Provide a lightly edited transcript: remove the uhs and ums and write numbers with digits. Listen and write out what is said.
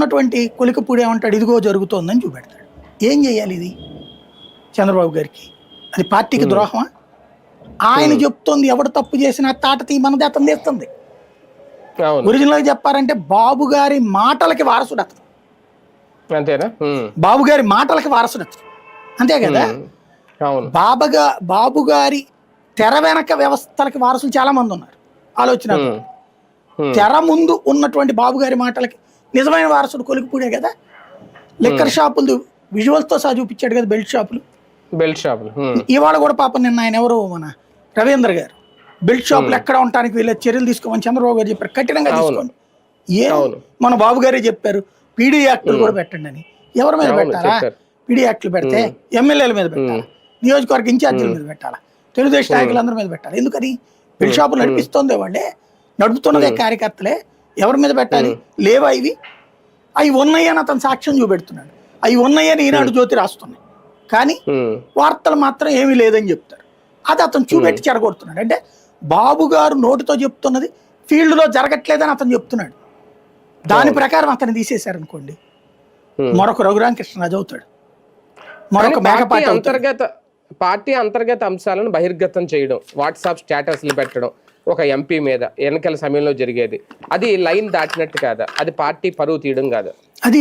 ఉన్నటువంటి కొలికపూడి ఏమంటాడు, ఇదిగో జరుగుతోందని చూపెడతాడు. ఏం చేయాలి ఇది చంద్రబాబు గారికి? అది పార్టీకి ద్రోహమా? ఆయన చెప్తోంది ఎవడు తప్పు చేసినా తాట తీయమన్నది అతను తీస్తుంది. ఒరిజినల్గా చెప్పారంటే బాబు గారి మాటలకి వారసుడు అతను. అంతేనా? బాబు గారి మాటలకి వారసుడు అతను, అంతే కదా. బాబు గారి తెర వెనక వ్యవస్థలకి వారసులు చాలా మంది ఉన్నారు. ఆలోచన తెర ముందు ఉన్నటువంటి బాబు గారి మాటలకి నిజమైన వారసుడు కొలికిపూడే కదా. లిక్కర్ షాపులు విజువల్స్తో సహా చూపించాడు కదా, బెల్ట్ షాపులు. ఇవాళ కూడా పాపం నిన్న ఆయన ఎవరో మన రవీంద్ర గారు బెల్ట్ షాపులు ఎక్కడ ఉండటానికి వీళ్ళ చర్యలు తీసుకోమని చంద్రబాబు గారు చెప్పారు, కఠినంగా తీసుకోండి. మన బాబు గారే చెప్పారు పీడీ యాక్టులు కూడా పెట్టండి అని. ఎవరి మీద పెట్టాలా? పీడీ యాక్టులు పెడితే ఎమ్మెల్యేల మీద పెట్టాలా, నియోజకవర్గ ఇన్ఛార్జీల మీద పెట్టాలా, తెలుగుదేశం నాయకులందరి మీద పెట్టాలి. ఎందుకని? బెల్ట్ షాపులు నడిపిస్తోందే వాళ్ళే, నడుపుతున్నదే కార్యకర్తలే. ఎవరి మీద పెట్టాలి? లేవా ఇవి? అవి ఉన్నాయని అతను సాక్ష్యం చూపెడుతున్నాడు. అవి ఉన్నాయని ఈనాడు జ్యోతి రాస్తున్నాయి, కానీ వార్తలు మాత్రం ఏమీ లేదని చెప్తారు. అది అతను చూపెట్టి చెడగొడుతున్నాడు. అంటే బాబు గారు నోటితో చెప్తున్నది ఫీల్డ్లో జరగట్లేదని అతను చెప్తున్నాడు. దాని ప్రకారం అతను తీసేశారనుకోండి, మరొక రఘురామకృష్ణరాజు అవుతాడు, మరొక మేకపాటి పార్టీ అంతర్గత అంశాలను బహిర్గతం చేయడం, వాట్సాప్ స్టేటస్లు పెట్టడం ఒక ఎంపీ మీద ఎన్నికల సమయంలో జరిగేది, అది లైన్ దాటినట్టు కాదా? అది పార్టీ పరువు తీయడం కాదా? అది